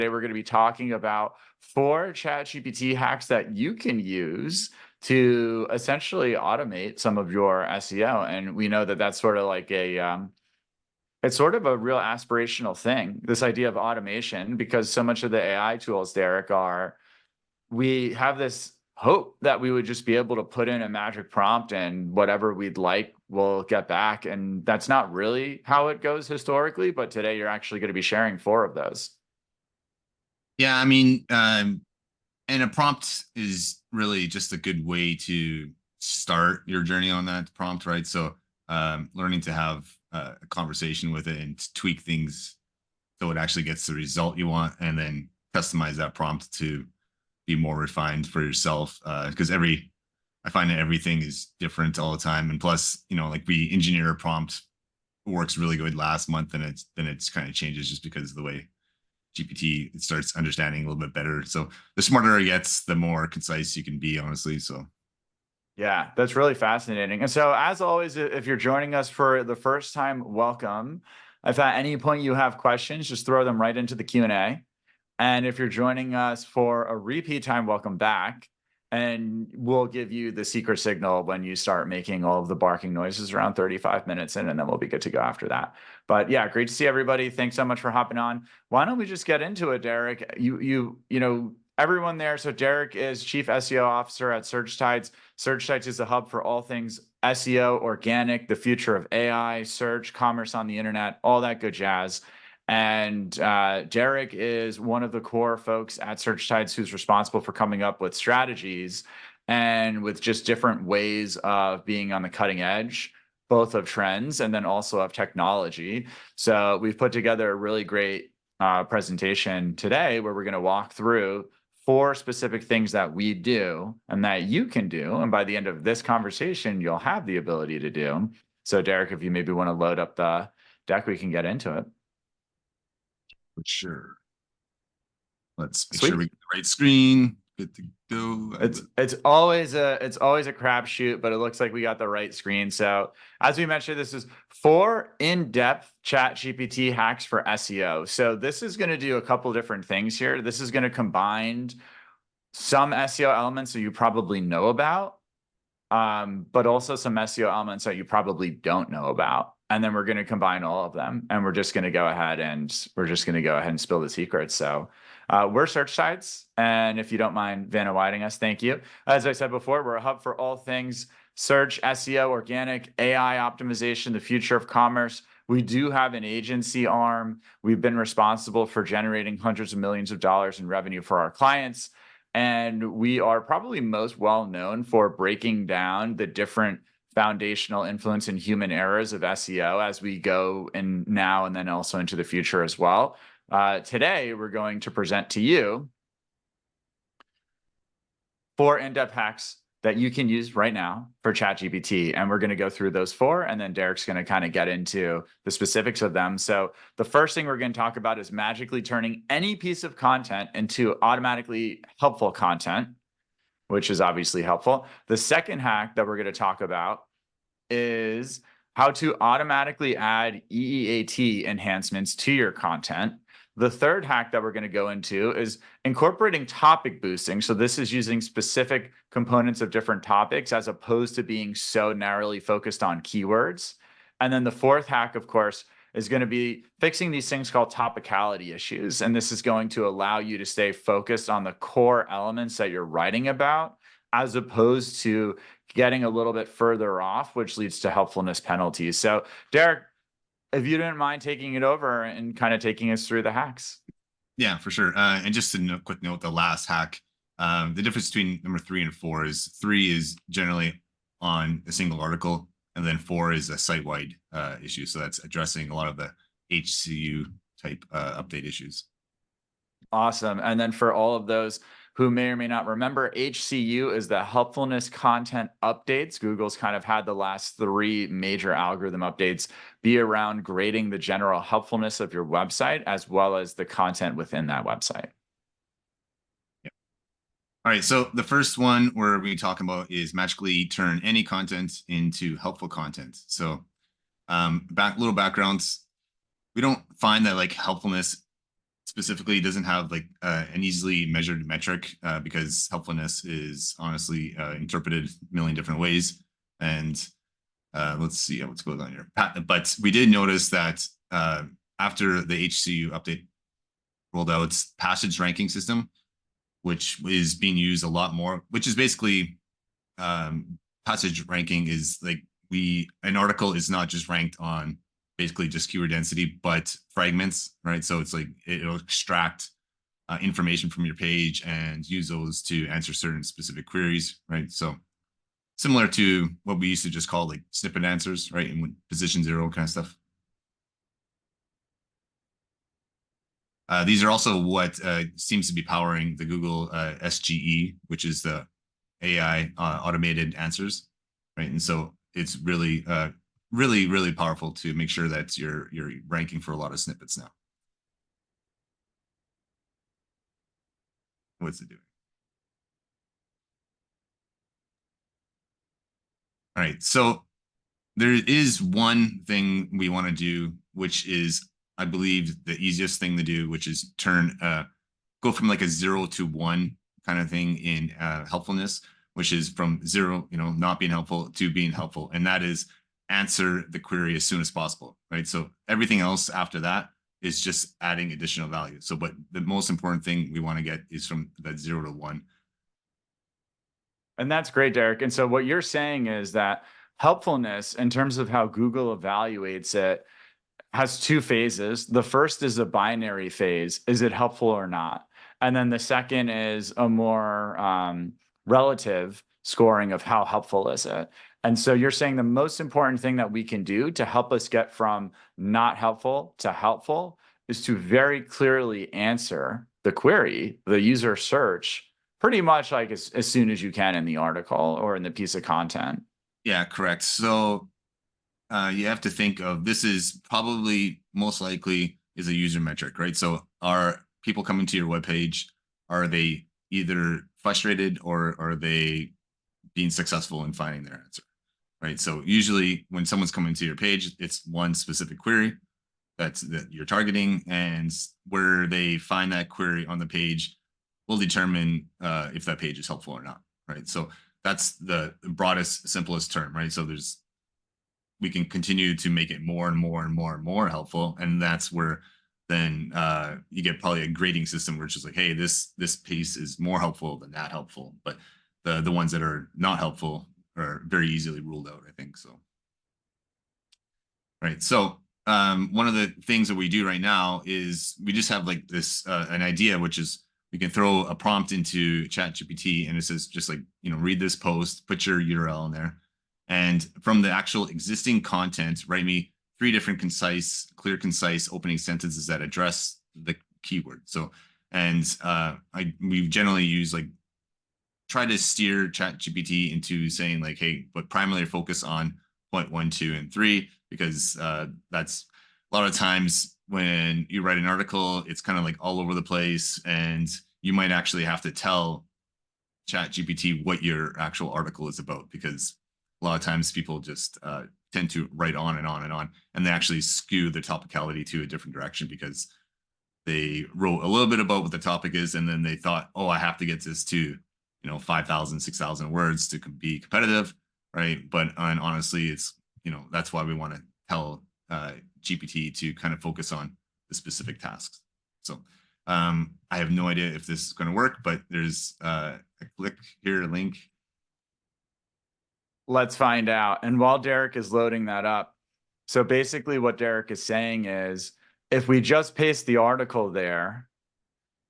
Today we're going to be talking about 4 ChatGPT hacks that you can use to essentially automate some of your SEO. And we know that that's sort of like it's sort of a real aspirational thing, this idea of automation, because so much of the AI tools, Derek, we have this hope that we would just be able to put in a magic prompt and whatever we'd like, we'll get back. And that's not really how it goes historically, but today you're actually going to be sharing 4 of those. Yeah, I mean, and a prompt is really just a good way to start your journey on that prompt, right? So, learning to have a conversation with it and tweak things so it actually gets the result you want, and then customize that prompt to be more refined for yourself. Because I find that everything is different all the time, and plus, like we engineer a prompt works really good last month, and it's kind of changes just because of the way GPT starts understanding a little bit better. So the smarter it gets, the more concise you can be, honestly. So Yeah, that's really fascinating. And so, as always, if you're joining us for the first time, welcome. If at any point you have questions, just throw them right into the Q&A. And if you're joining us for a repeat time, welcome back. And we'll give you the secret signal when you start making all of the barking noises around 35 minutes in, and then we'll be good to go after that. But yeah, great to see everybody. Thanks so much for hopping on. Why don't we just get into it, Derek? You know, everyone there. So Derek is Chief SEO Officer at SearchTides. SearchTides is a hub for all things SEO, organic, the future of AI, search, commerce on the internet, all that good jazz. And Derek is one of the core folks at SearchTides who's responsible for coming up with strategies and with just different ways of being on the cutting edge, both of trends and then also of technology. So we've put together a really great presentation today where we're going to walk through 4 specific things that we do and that you can do. And by the end of this conversation, you'll have the ability to do. So Derek, if you maybe want to load up the deck, we can get into it. for sure. Let's make Sweet. sure we get the right screen. Good to go. It's always a crapshoot, but it looks like we got the right screen. So as we mentioned, this is 4 in-depth ChatGPT hacks for SEO. So this is going to do a couple different things here. This is going to combine some SEO elements that you probably know about, but also some SEO elements that you probably don't know about. And then we're going to combine all of them, and we're just going to go ahead and spill the secrets. So we're SearchTides, and if you don't mind Vanna Whiting us, thank you. As I said before, we're a hub for all things search, SEO, organic, AI optimization, the future of commerce. We do have an agency arm. We've been responsible for generating hundreds of millions of dollars in revenue for our clients. And we are probably most well known for breaking down the different foundational influence and human errors of SEO as we go in now and then also into the future as well. Today, we're going to present to you 4 in-depth hacks that you can use right now for ChatGPT. And we're going to go through those 4, and then Derek's going to kind of get into the specifics of them. So the first thing we're going to talk about is magically turning any piece of content into automatically helpful content, which is obviously helpful. The second hack that we're going to talk about is how to automatically add EEAT enhancements to your content. The third hack that we're going to go into is incorporating topic boosting. So this is using specific components of different topics as opposed to being so narrowly focused on keywords. And then the fourth hack, of course, is going to be fixing these things called topicality issues. And this is going to allow you to stay focused on the core elements that you're writing about, as opposed to getting a little bit further off, which leads to helpfulness penalties. So Derek, if you didn't mind taking it over and kind of taking us through the hacks. Yeah, for sure. And just a quick note, the last hack, the difference between number 3 and 4 is 3 is generally on a single article, and then 4 is a site-wide issue. So that's addressing a lot of the HCU type update issues. Awesome. And then for all of those who may or may not remember, HCU is the helpfulness content updates. Google's kind of had the last 3 major algorithm updates be around grading the general helpfulness of your website as well as the content within that website. Yep. All right, so the first one we're going to be talking about is magically turn any content into helpful content. So little backgrounds. We don't find that like helpfulness specifically doesn't have like an easily measured metric because helpfulness is honestly interpreted a million different ways. And let's see what's going on here. But we did notice that after the HCU update rolled out, passage ranking system, which is being used a lot more, which is basically passage ranking is like an article is not just ranked on basically just keyword density, but fragments, right? So it's like it'll extract information from your page and use those to answer certain specific queries, right? So similar to what we used to just call like snippet answers, right? And position 0 kind of stuff. These are also what seems to be powering the Google SGE, which is the AI automated answers, right? And so it's really, really powerful to make sure that you're ranking for a lot of snippets now. What's it doing? All right, so there is one thing we want to do, which is, I believe, the easiest thing to do, which is go from like a 0 to 1 kind of thing in helpfulness, which is from 0, not being helpful to being helpful. And that is answer the query as soon as possible, right? So everything else after that is just adding additional value. So, but the most important thing we want to get is from that 0 to 1. And that's great, Derek. And so what you're saying is that helpfulness, in terms of how Google evaluates it, has two phases. The first is a binary phase. Is it helpful or not? And then the second is a more relative scoring of how helpful is it. And so you're saying the most important thing that we can do to help us get from not helpful to helpful is to very clearly answer the query, the user search, pretty much like as soon as you can in the article or in the piece of content. Yeah, correct. So you have to think of this is probably most likely is a user metric, right? So are people coming to your webpage, are they either frustrated or are they being successful in finding their answer, right? So usually when someone's coming to your page, it's one specific query that you're targeting, and where they find that query on the page will determine if that page is helpful or not, right? So that's the broadest, simplest term, right? So we can continue to make it more and more and more and more helpful, and that's where then you get probably a grading system where it's just like, hey, this piece is more helpful than that helpful, but the ones that are not helpful are very easily ruled out, I think. So right, so one of the things that we do right now is we just have like this an idea, which is we can throw a prompt into ChatGPT and it says just like, read this post, put your URL in there, and from the actual existing content, write me 3 different clear, concise opening sentences that address the keyword. So, and we generally use like, try to steer ChatGPT into saying like, hey, but primarily focus on point 1, 2, and 3, because that's a lot of times when you write an article, it's kind of like all over the place, and you might actually have to tell ChatGPT what your actual article is about, because a lot of times people just tend to write on and on and on, and they actually skew the topicality to a different direction because they wrote a little bit about what the topic is, and then they thought, oh, I have to get this to 5,000, 6,000 words to be competitive, right? But honestly, it's that's why we want to tell GPT to kind of focus on the specific tasks. So I have no idea if this is going to work, but there's a click here, a link. Let's find out. And while Derek is loading that up, so basically what Derek is saying is, if we just paste the article there,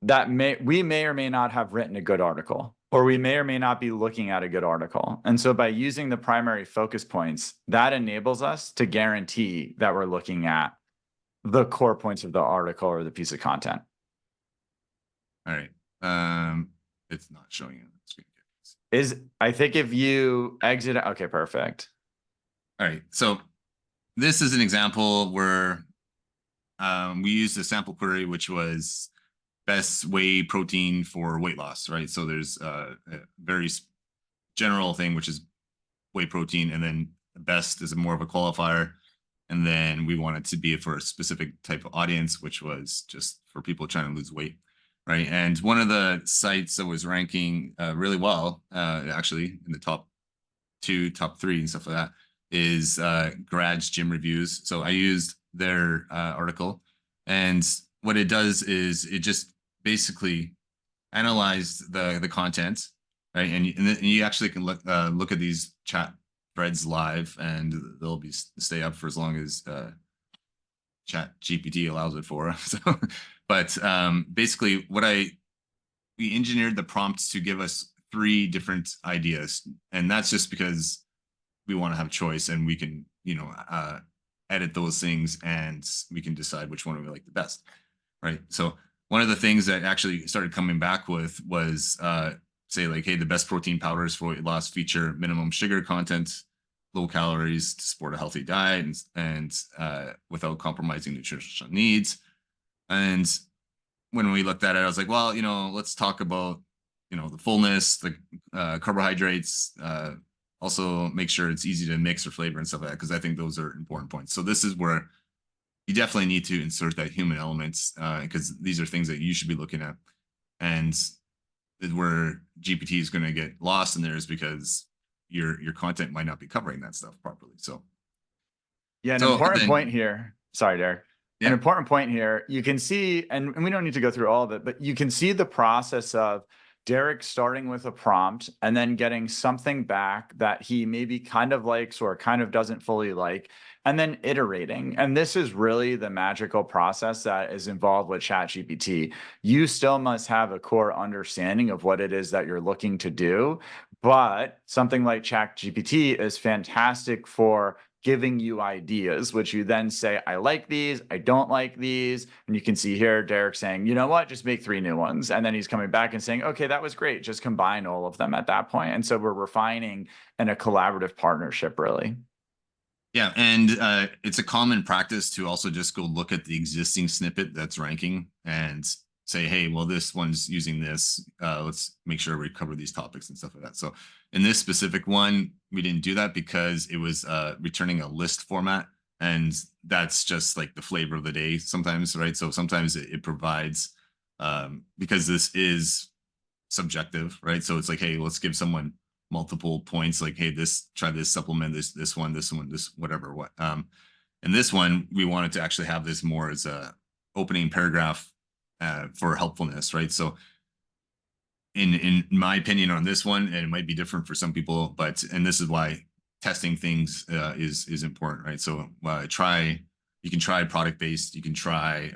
we may or may not have written a good article, or we may or may not be looking at a good article. And so by using the primary focus points, that enables us to guarantee that we're looking at the core points of the article or the piece of content. All right. It's not showing it on the screen. I think if you exit, okay, perfect. All right. So this is an example where we used a sample query, which was best whey protein for weight loss, right? So there's a very general thing, which is whey protein, and then best is more of a qualifier. And then we want it to be for a specific type of audience, which was just for people trying to lose weight. Right. And one of the sites that was ranking really well, actually in the top 2, top 3 and stuff like that, is Garage Gym Reviews. So I used their article, and what it does is it just basically analyzed the content, right? And you actually can look at these chat threads live, and they'll be stay up for as long as Chat GPT allows it for. So, but basically, we engineered the prompts to give us 3 different ideas, and that's just because we want to have choice, and we can, edit those things, and we can decide which one we like the best, right? So one of the things that actually started coming back with was say like, hey, the best protein powders for weight loss feature minimum sugar content, low calories to support a healthy diet, and without compromising nutritional needs. And when we looked at it, I was like, well, let's talk about, the fullness, the carbohydrates, also make sure it's easy to mix or flavor and stuff like that, because I think those are important points. So this is where you definitely need to insert that human elements, because these are things that you should be looking at. And where GPT is going to get lost in there is because your content might not be covering that stuff properly. So Yeah, an important point here. Sorry, Derek. Yeah. An important point here. You can see, and we don't need to go through all of it, but you can see the process of Derek starting with a prompt and then getting something back that he maybe kind of likes or kind of doesn't fully like, and then iterating. And this is really the magical process that is involved with ChatGPT. You still must have a core understanding of what it is that you're looking to do, but something like ChatGPT is fantastic for giving you ideas, which you then say, I like these, I don't like these. And you can see here, Derek saying, you know what, just make 3 new ones. And then he's coming back and saying, okay, that was great. Just combine all of them at that point. And so we're refining in a collaborative partnership, really. Yeah. And it's a common practice to also just go look at the existing snippet that's ranking and say, hey, well, this one's using this. Let's make sure we cover these topics and stuff like that. So in this specific one, we didn't do that because it was returning a list format. And that's just like the flavor of the day sometimes, right? So sometimes it provides, because this is subjective, right? So it's like, hey, let's give someone multiple points, like, hey, try this supplement, this one, this whatever. And this one, we wanted to actually have this more as a opening paragraph for helpfulness, right? So in my opinion on this one, and it might be different for some people, and this is why testing things is important, right? So you can try product based, you can try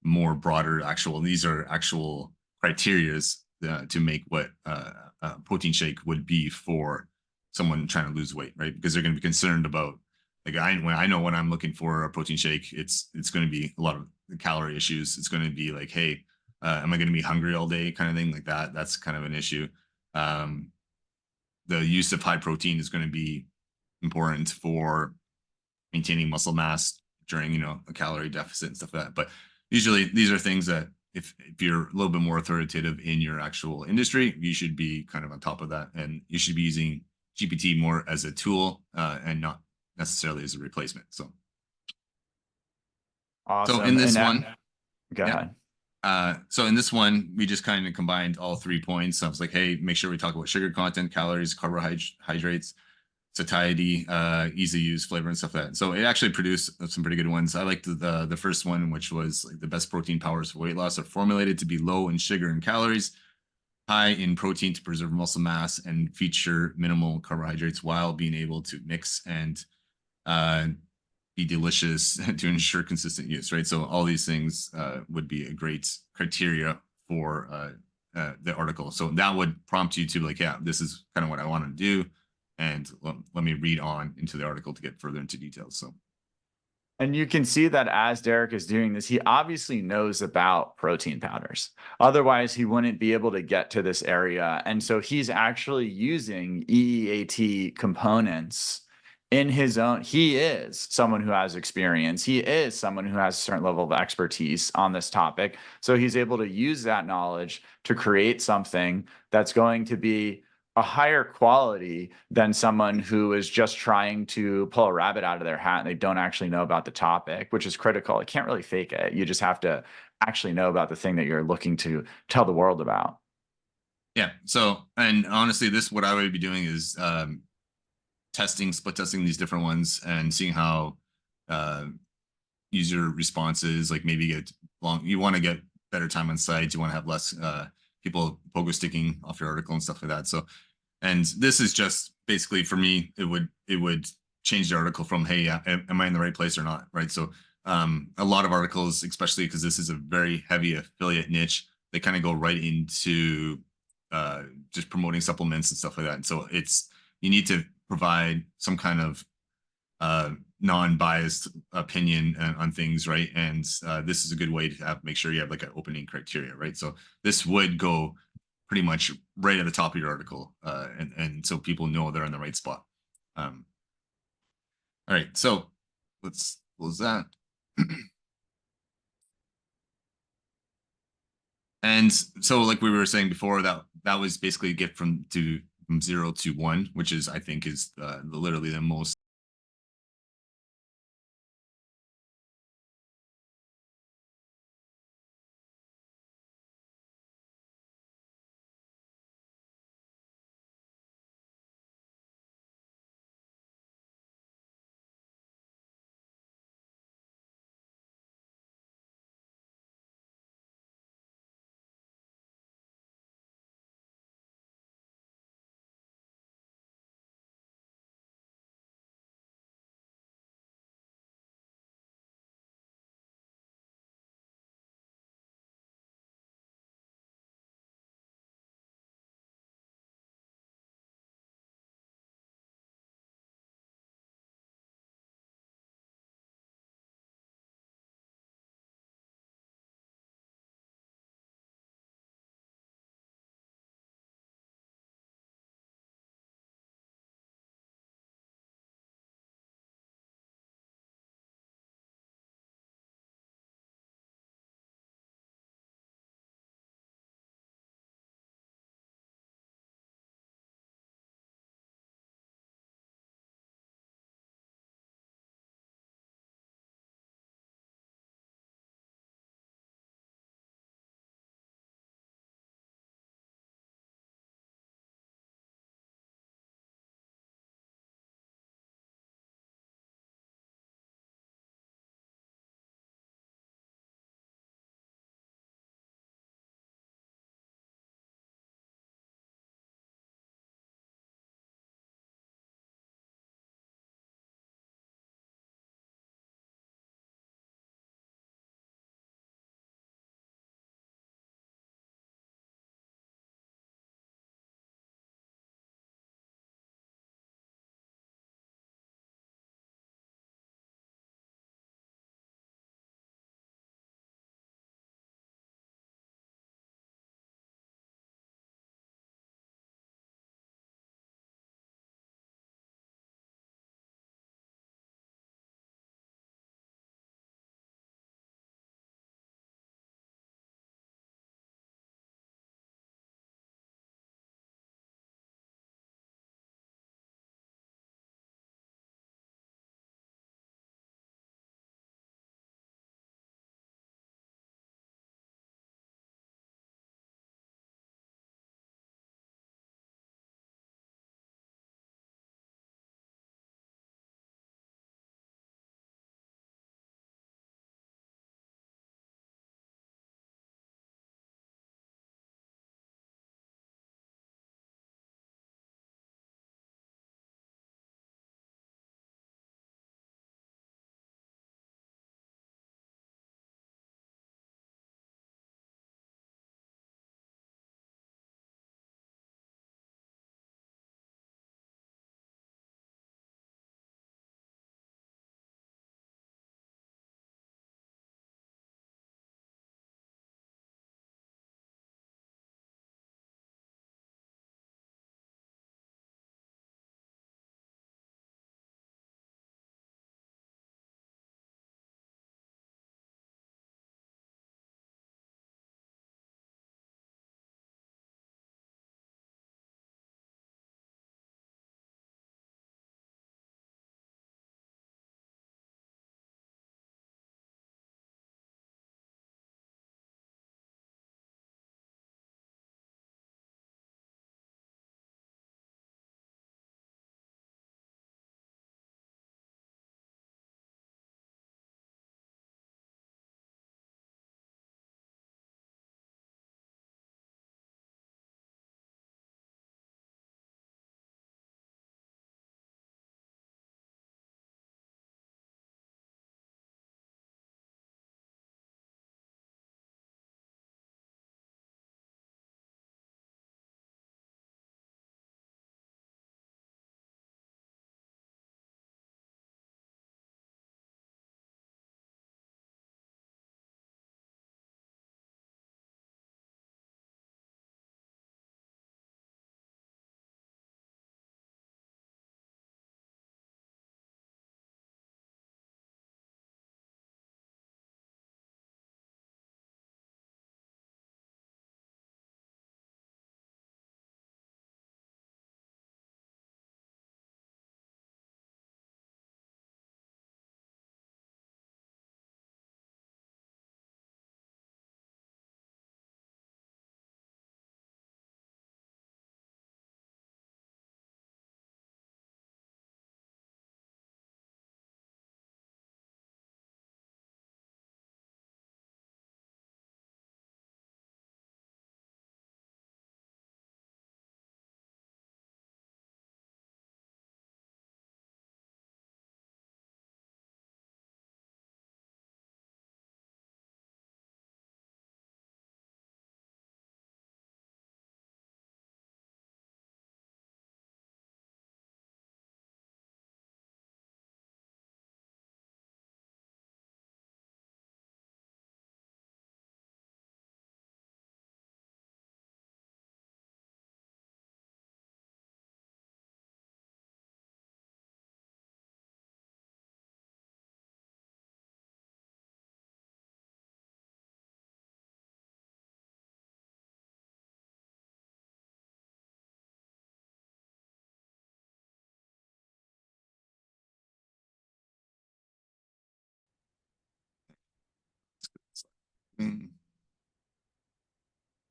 more broader these are actual criterias to make what a protein shake would be for someone trying to lose weight, right? Because they're going to be concerned about, like, when I'm looking for a protein shake, it's going to be a lot of calorie issues. It's going to be like, hey, am I going to be hungry all day, kind of thing like that. That's kind of an issue. The use of high protein is going to be important for maintaining muscle mass during, a calorie deficit and stuff like that. But usually these are things that if you're a little bit more authoritative in your actual industry, you should be kind of on top of that. And you should be using GPT more as a tool and not necessarily as a replacement. So awesome. So in this one, go ahead. So in this one, we just kind of combined all 3 points. So I was like, hey, make sure we talk about sugar content, calories, carbohydrates, satiety, easy use, flavor, and stuff like that. So it actually produced some pretty good ones. I liked the first one, which was like the best protein powders for weight loss are formulated to be low in sugar and calories, high in protein to preserve muscle mass, and feature minimal carbohydrates while being able to mix and be delicious to ensure consistent use, right? So all these things would be a great criteria for the article. So that would prompt you to like, yeah, this is kind of what I want to do. And let me read on into the article to get further into details. So. And you can see that as Derek is doing this, he obviously knows about protein powders. Otherwise, he wouldn't be able to get to this area. And so he's actually using EEAT components in his own. He is someone who has experience. He is someone who has a certain level of expertise on this topic. So he's able to use that knowledge to create something that's going to be a higher quality than someone who is just trying to pull a rabbit out of their hat and they don't actually know about the topic, which is critical. You can't really fake it. You just have to actually know about the thing that you're looking to tell the world about. Yeah. So, and honestly, this what I would be doing is split testing these different ones and seeing how uh, user responses, like maybe get long. You want to get better time on site. You want to have less people pogo sticking off your article and stuff like that. So, and this is just basically for me, it would change the article from, hey, am I in the right place or not, right? So a lot of articles, especially because this is a very heavy affiliate niche, they kind of go right into just promoting supplements and stuff like that. And so it's you need to provide some kind of non-biased opinion on things, right? And this is a good way to make sure you have like an opening criteria, right? So this would go pretty much right at the top of your article, and so people know they're in the right spot. Um, all right, so let's close that. And so, like we were saying before, that was basically get from 0 to 1, which is I think is literally the most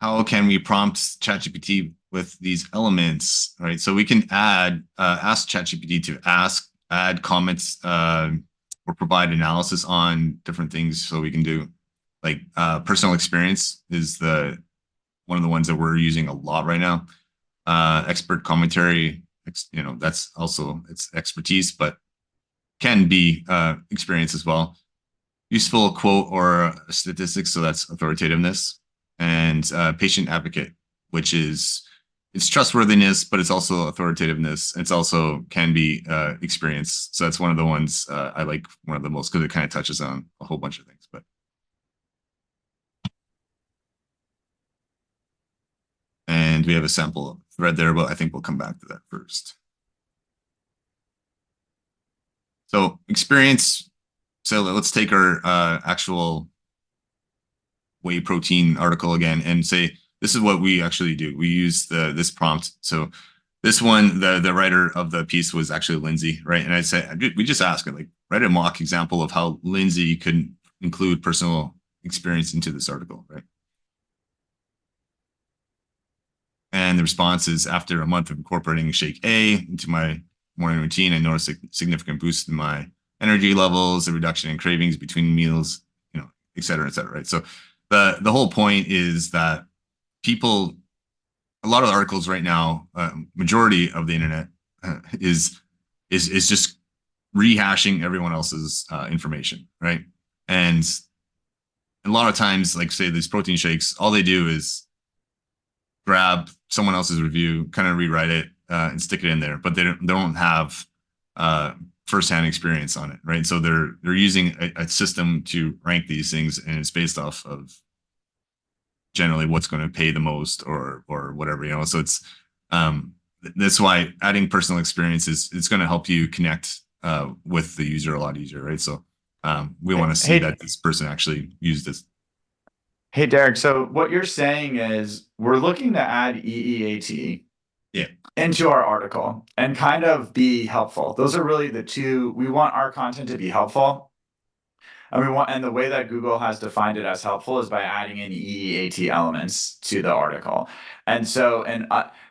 How can we prompt ChatGPT with these elements, right? So we can ask ChatGPT to add comments, or provide analysis on different things. So we can do like personal experience is one of the ones that we're using a lot right now. Expert commentary, that's also it's expertise, but can be experience as well. Useful quote or statistics, so that's authoritativeness, and patient advocate, which is it's trustworthiness, but it's also authoritativeness. It's also can be experience. So that's one of the ones I like one of the most because it kind of touches on a whole bunch of things. But and we have a sample thread there, but I think we'll come back to that first. So experience. So let's take our actual whey protein article again and say, this is what we actually do. We use this prompt. So this one, the writer of the piece was actually Lindsay, right? And I said, we just asked her, like, write a mock example of how Lindsay could include personal experience into this article, right? And the response is, after a month of incorporating Shake A into my morning routine, I noticed a significant boost in my energy levels, a reduction in cravings between meals, et cetera, right? So the whole point is that people, a lot of the articles right now, majority of the internet is just rehashing everyone else's information, right? And a lot of times, like say these protein shakes, all they do is grab someone else's review, kind of rewrite it and stick it in there, but they don't have firsthand experience on it, right? So they're using a system to rank these things, and it's based off of generally what's going to pay the most or whatever. So it's that's why adding personal experience it's going to help you connect with the user a lot easier, right? So we want to see that this person actually used this. Hey, Derek. So what you're saying is we're looking to add EEAT into our article and kind of be helpful. Those are really the two. We want our content to be helpful. And the way that Google has defined it as helpful is by adding in EEAT elements to the article. And so,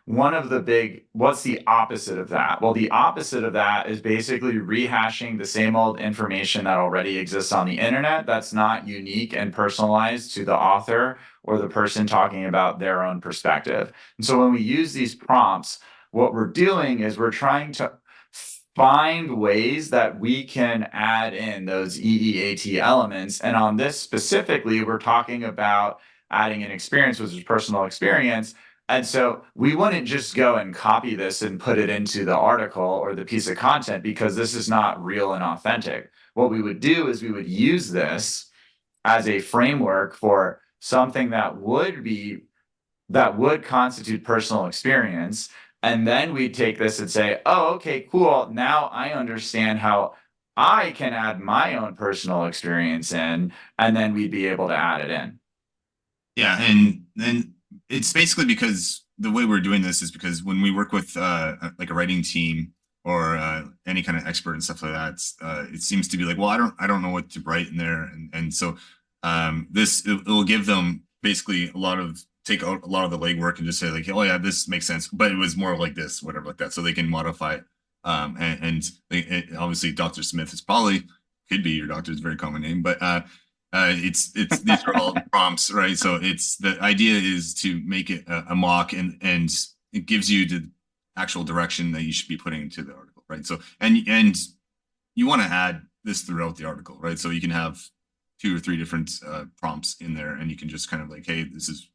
what's the opposite of that? Well, the opposite of that is basically rehashing the same old information that already exists on the internet that's not unique and personalized to the author or the person talking about their own perspective. And so when we use these prompts, what we're doing is we're trying to find ways that we can add in those EEAT elements. And on this specifically, we're talking about adding an experience, which is personal experience. And so we wouldn't just go and copy this and put it into the article or the piece of content because this is not real and authentic. What we would do is we would use this as a framework for something that would constitute personal experience. And then we'd take this and say, oh, okay, cool. Now I understand how I can add my own personal experience in, and then we'd be able to add it in. Yeah, and then it's basically because the way we're doing this is because when we work with like a writing team or any kind of expert and stuff like that, it seems to be like, well, I don't know what to write in there, and so it will give them basically take out a lot of the legwork and just say like, oh yeah, this makes sense, but it was more like this, whatever, like that, so they can modify it. Obviously, Dr. Smith could be your doctor's very common name, but it's these are all prompts, right? So it's the idea is to make it a mock, and it gives you the actual direction that you should be putting into the article, right? So and you want to add this throughout the article, right? So you can have 2 or 3 different prompts in there, and you can just kind of like, hey, this is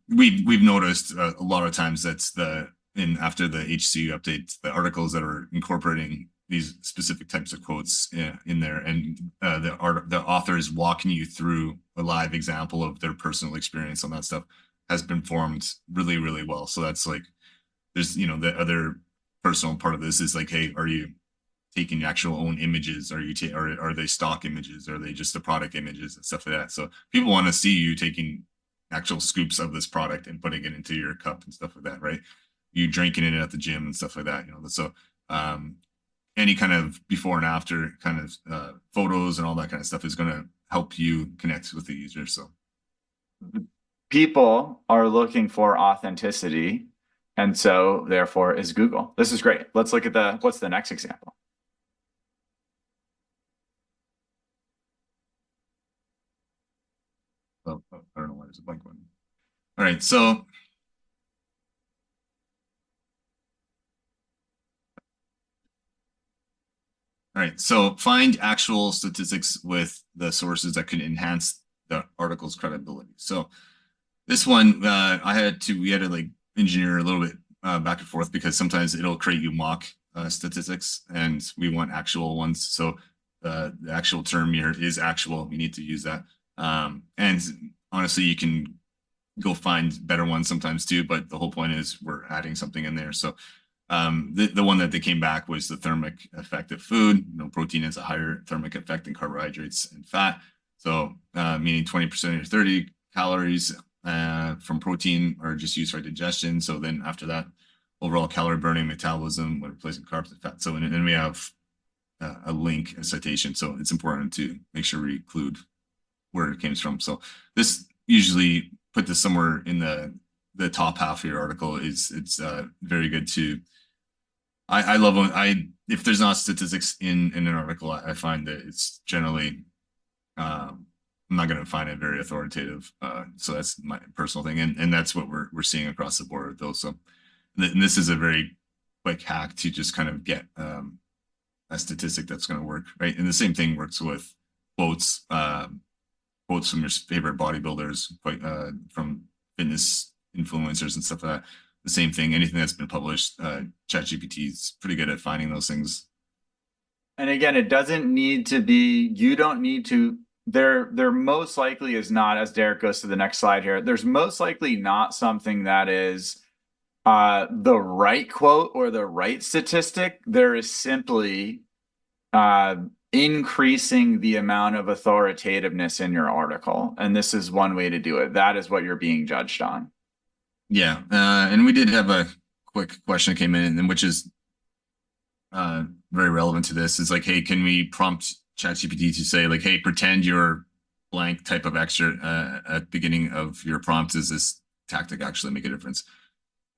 we've noticed a lot of times that's after the HCU updates, the articles that are incorporating these specific types of quotes in there, and the author is walking you through a live example of their personal experience on that stuff has been formed really, really well. So that's like, there's the other personal part of this is like, hey, are you taking actual own images? Are they stock images? Are they just the product images and stuff like that? So people want to see you taking actual scoops of this product and putting it into your cup and stuff like that, right? You drinking it at the gym and stuff like that, so any kind of before and after kind of photos and all that kind of stuff is going to help you connect with the user. So People are looking for authenticity, and so therefore is Google. This is great. Let's look at what's the next example? I don't know why there's a blank one. All right, so find actual statistics with the sources that could enhance the article's credibility. So this one, we had to like engineer a little bit back and forth because sometimes it'll create you mock statistics, and we want actual ones. So the actual term here is actual. We need to use that. And honestly, you can go find better ones sometimes too, but the whole point is we're adding something in there. So the one that they came back was the thermic effect of food. Protein has a higher thermic effect than carbohydrates and fat. So meaning 20% of your 30 calories from protein are just used for digestion. So then after that, overall calorie burning, metabolism, when replacing carbs and fat. So and then we have a link, a citation. So it's important to make sure we include where it came from. So this usually put this somewhere in the top half of your article. It's very good to. I love when if there's not statistics in an article, I find that it's generally I'm not going to find it very authoritative. So that's my personal thing, and that's what we're seeing across the board though. So and this is a very quick hack to just kind of get a statistic that's going to work, right? And the same thing works with quotes. Quotes from your favorite bodybuilders, from fitness influencers and stuff like that. The same thing, anything that's been published, ChatGPT is pretty good at finding those things. And again, it doesn't need to be, you don't need to, there most likely is not, as Derek goes to the next slide here, there's most likely not something that is the right quote or the right statistic. There is simply increasing the amount of authoritativeness in your article. And this is one way to do it. That is what you're being judged on. Yeah. And we did have a quick question that came in, and which is very relevant to this. Is like, hey, can we prompt ChatGPT to say, like, hey, pretend you're blank type of extra at the beginning of your prompt. Does this tactic actually make a difference?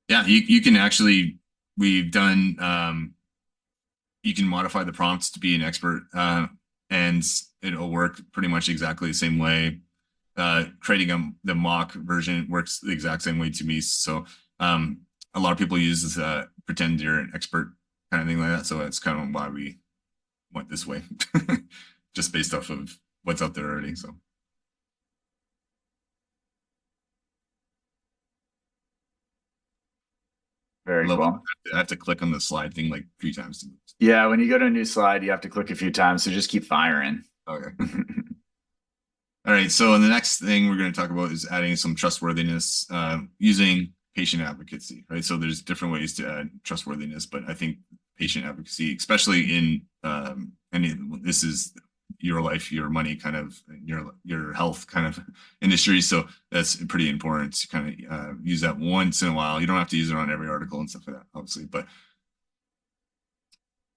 Yeah, you can actually, we've done, you can modify the prompts to be an expert, and it'll work pretty much exactly the same way. Creating the mock version works the exact same way to me. So a lot of people use this pretend you're an expert kind of thing like that. So that's kind of why we went this way, just based off of what's out there already. So. Very cool. I have to click on the slide thing like 3 times. Yeah, when you go to a new slide, you have to click a few times. So just keep firing. Okay. All right. So the next thing we're going to talk about is adding some trustworthiness using patient advocacy, right? So there's different ways to add trustworthiness, but I think patient advocacy, especially in this is your life, your money, kind of your health kind of industry. So that's pretty important to kind of use that once in a while. You don't have to use it on every article and stuff like that, obviously, but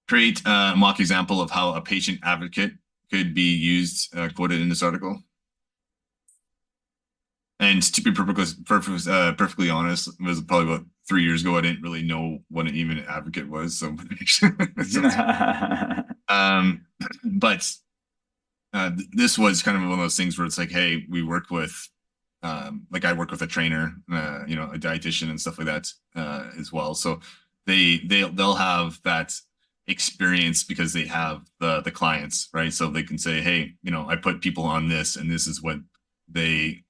create a mock example of how a patient advocate could be used, quoted in this article. And to be perfectly honest, it was probably about 3 years ago. I didn't really know what even an advocate was. So, but this was kind of one of those things where it's like, hey, we work with, like I work with a trainer, a dietitian and stuff like that as well. So they'll have that experience because they have the clients, right? So they can say, hey, I put people on this, and this is what they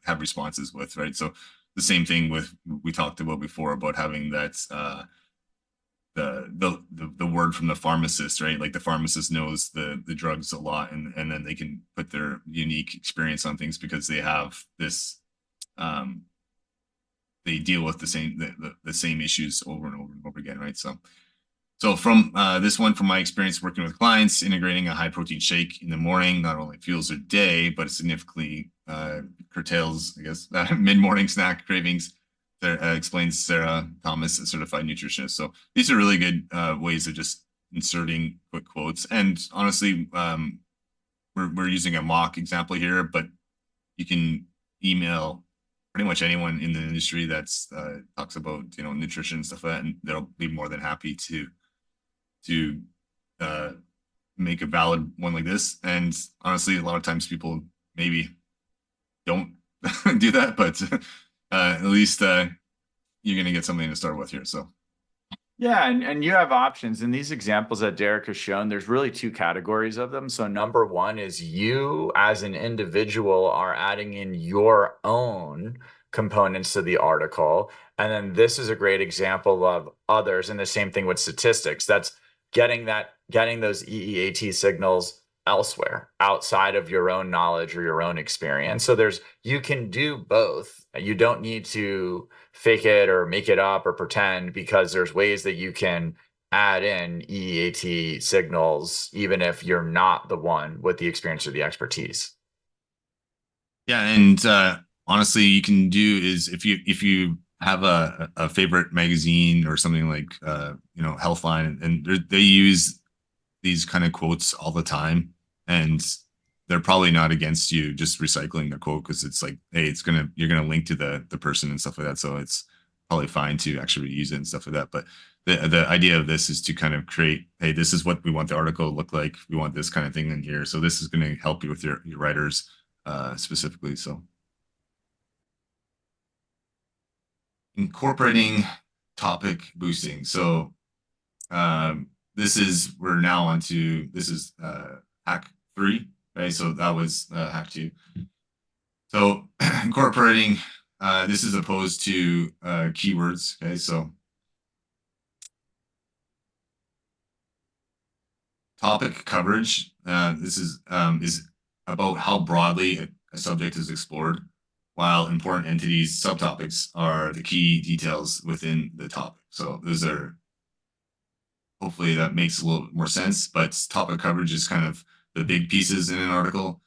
have responses with, right? So the same thing with we talked about before about having that the word from the pharmacist, right? Like the pharmacist knows the drugs a lot, and then they can put their unique experience on things because they have this they deal with the same issues over and over and over again, right? So from this one, from my experience working with clients, integrating a high protein shake in the morning not only fuels their day, but it significantly curtails, I guess, mid-morning snack cravings. There explains Sarah Thomas, a certified nutritionist. So these are really good ways of just inserting quick quotes. And honestly, we're using a mock example here, but you can email pretty much anyone in the industry that's talks about nutrition and stuff like that, and they'll be more than happy to uh, make a valid one like this. And honestly, a lot of times people maybe don't do that, but at least you're gonna get something to start with here. So Yeah, and you have options. In these examples that Derek has shown, there's really two categories of them. So number one is you as an individual are adding in your own components to the article. And then this is a great example of others. And the same thing with statistics. That's getting those EEAT signals elsewhere outside of your own knowledge or your own experience. So you can do both. You don't need to fake it or make it up or pretend, because there's ways that you can add in EEAT signals even if you're not the one with the experience or the expertise. yeah, and honestly, you can do is if you have a favorite magazine or something like Healthline, and they use these kind of quotes all the time, and they're probably not against you just recycling the quote, because it's like, hey, you're gonna link to the person and stuff like that, so it's probably fine to actually reuse it and stuff like that. But the idea of this is to kind of create, hey, this is what we want the article to look like. We want this kind of thing in here, so this is going to help you with your writers specifically. So incorporating topic boosting. So we're now on to, this is hack 3, right? So that was hack 2. So incorporating, this is opposed to keywords. Okay, so topic coverage. This is about how broadly a subject is explored, while important entities, subtopics, are the key details within the topic. So those are, hopefully that makes a little bit more sense, but topic coverage is kind of the big pieces in an article.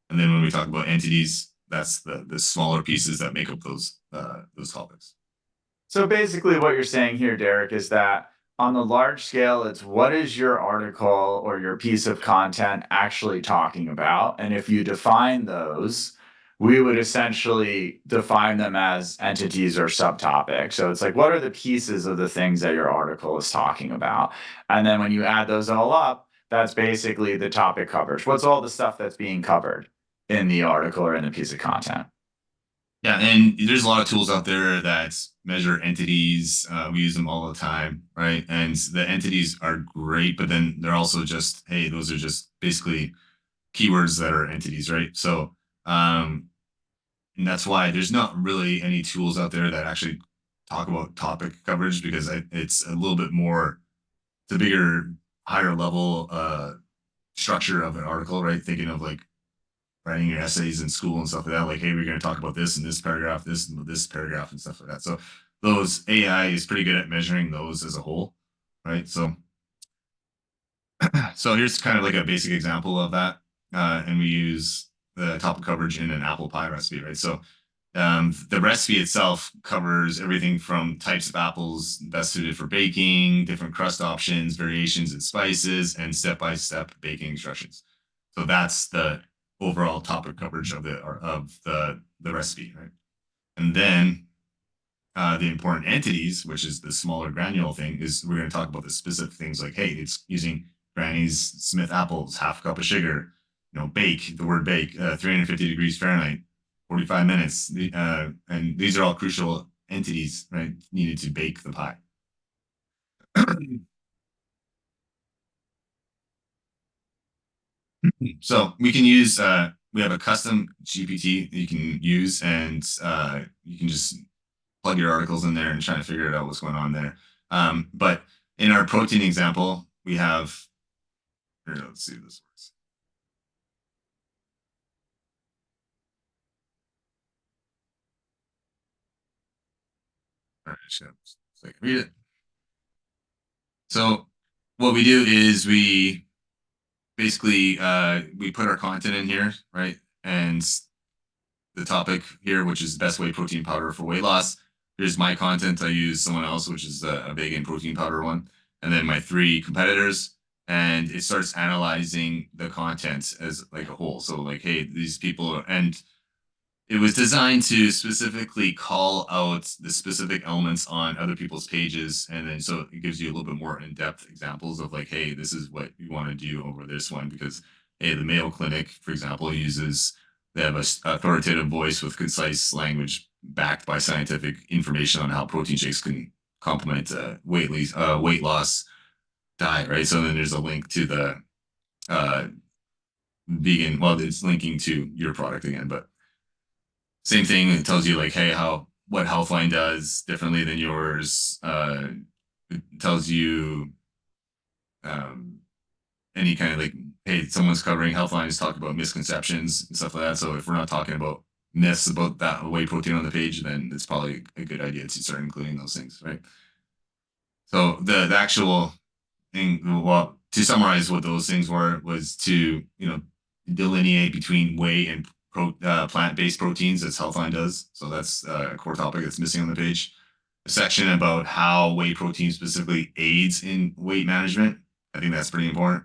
And then when we talk about entities, that's the smaller pieces that make up those topics. So basically, what you're saying here, Derek, is that on the large scale, it's what is your article or your piece of content actually talking about? And if you define those, we would essentially define them as entities or subtopics. So it's like, what are the pieces of the things that your article is talking about? And then when you add those all up, that's basically the topic coverage. What's all the stuff that's being covered in the article or in the piece of content? Yeah, and there's a lot of tools out there that measure entities. We use them all the time, right? And the entities are great, but then they're also just, hey, those are just basically keywords that are entities, right? So, and that's why there's not really any tools out there that actually talk about topic coverage, because it's a little bit more, it's a bigger, higher level structure of an article, right? Thinking of like writing your essays in school and stuff like that. Like, hey, we're going to talk about this in this paragraph, this and this paragraph, and stuff like that. So those AI is pretty good at measuring those as a whole, right? So, so here's kind of like a basic example of that, and we use the topic coverage in an apple pie recipe, right? So the recipe itself covers everything from types of apples best suited for baking, different crust options, variations in spices, and step-by-step baking instructions. So that's the overall topic coverage of the recipe, right? And then the important entities, which is the smaller granule thing, is we're going to talk about the specific things like, hey, it's using Granny's Smith apples, half a cup of sugar, bake, the word bake, 350 degrees Fahrenheit, 45 minutes. And these are all crucial entities, right, needed to bake the pie. So we can use, we have a custom GPT that you can use, and you can just plug your articles in there and try to figure out what's going on there. But in our protein example, we have, here, let's see if this works. All right, just so I can read it. So what we do is we basically we put our content in here, right? And the topic here, which is best whey protein powder for weight loss. Here's my content. I use someone else, which is a vegan protein powder one. And then my 3 competitors. and it starts analyzing the content as like a whole. So like, hey, these people and it was designed to specifically call out the specific elements on other people's pages, and then so it gives you a little bit more in-depth examples of like, hey, this is what you want to do over this one because hey, the Mayo Clinic, for example, uses they have a authoritative voice with concise language backed by scientific information on how protein shakes can complement weight loss diet, right? So then there's a link to the uh, vegan. Well, it's linking to your product again, but same thing. It tells you like, hey, how what Healthline does differently than yours. It tells you um, any kind of like, hey, someone's covering Healthline is talking about misconceptions and stuff like that. So if we're not talking about myths about that whey protein on the page, then it's probably a good idea to start including those things, right? So the actual thing, well, to summarize what those things were was to delineate between whey and plant-based proteins as Healthline does. So that's a core topic that's missing on the page. A section about how whey protein specifically aids in weight management. I think that's pretty important.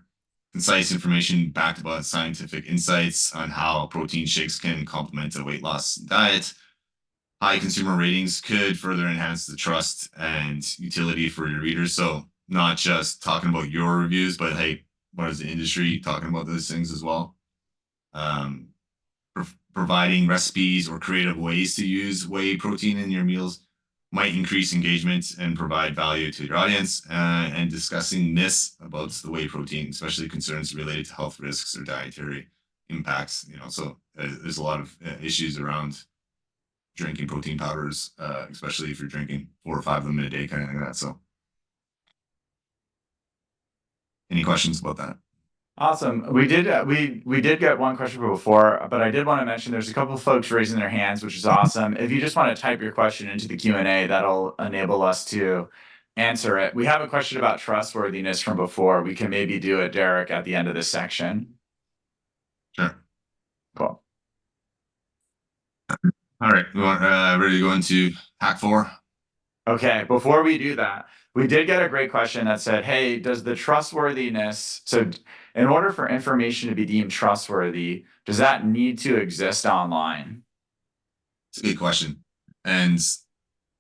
Concise information backed by scientific insights on how protein shakes can complement a weight loss diet. High consumer ratings could further enhance the trust and utility for your readers. So not just talking about your reviews, but hey, what is the industry talking about those things as well? Um, Providing recipes or creative ways to use whey protein in your meals might increase engagement and provide value to your audience. And discussing myths about the whey protein, especially concerns related to health risks or dietary impacts. So there's a lot of issues around drinking protein powders, especially if you're drinking 4 or 5 of them in a day, kind of like that. So, any questions about that? Awesome. We did get one question before, but I did want to mention there's a couple of folks raising their hands, which is awesome. If you just want to type your question into the Q&A, that'll enable us to answer it. We have a question about trustworthiness from before. We can maybe do it, Derek, at the end of this section. Sure. Cool. All right. We want ready to go into hack 4? Okay, before we do that, we did get a great question that said, hey, does the trustworthiness, so in order for information to be deemed trustworthy, does that need to exist online? It's a good question, and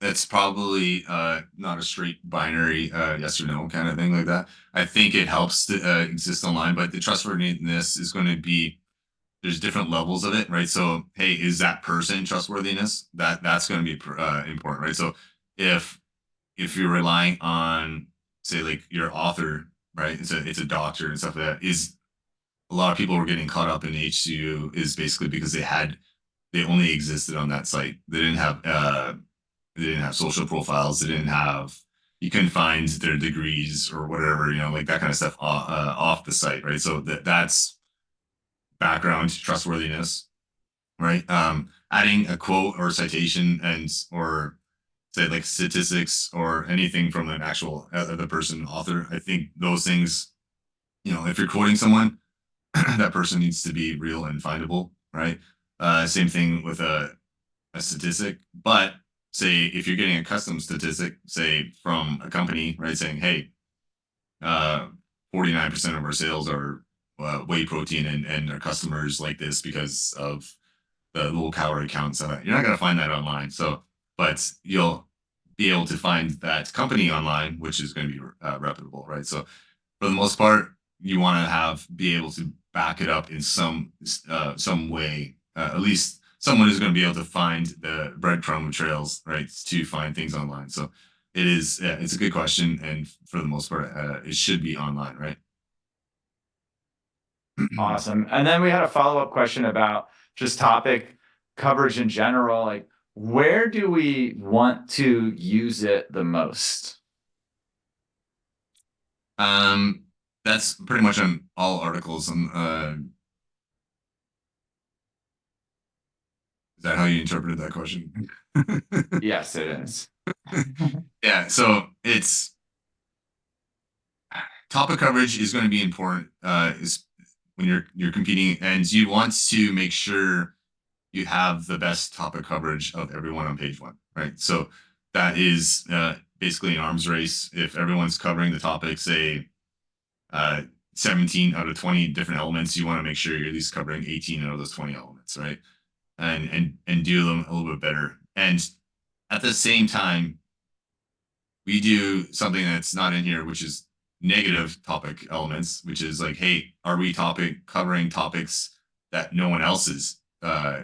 that's probably not a straight binary yes or no kind of thing like that. I think it helps to exist online, but the trustworthiness is going to be there's different levels of it, right? So, hey, is that person trustworthiness? That's going to be important, right? So, if you're relying on, say, like your author, right? It's a doctor and stuff like that. Is a lot of people were getting caught up in HCU is basically because they only existed on that site. They didn't have social profiles. They didn't have you couldn't find their degrees or whatever, like that kind of stuff off the site, right? So that's background trustworthiness, right? Adding a quote or citation or say like statistics or anything from an actual other person author. I think those things, if you're quoting someone, that person needs to be real and findable, right? Same thing with a statistic, but say if you're getting a custom statistic, say from a company, right, saying, hey, 49% of our sales are whey protein and our customers like this because of the low calorie counts. You're not going to find that online. So, but you'll be able to find that company online, which is going to be reputable, right? So, for the most part, you want to be able to back it up in some way. At least someone is going to be able to find the breadcrumb trails, right, to find things online. So, it's a good question, and for the most part, it should be online, right? Awesome. And then we had a follow-up question about just topic coverage in general. Like, where do we want to use it the most? That's pretty much on all articles. Is that how you interpreted that question? Yes, it is. Yeah, so it's topic coverage is going to be important is when you're competing, and you want to make sure you have the best topic coverage of everyone on page 1, right? So that is basically an arms race. If everyone's covering the topic, say 17 out of 20 different elements, you want to make sure you're at least covering 18 out of those 20 elements, right? And do them a little bit better. And at the same time, we do something that's not in here, which is negative topic elements, which is like, hey, are we covering topics that no one else is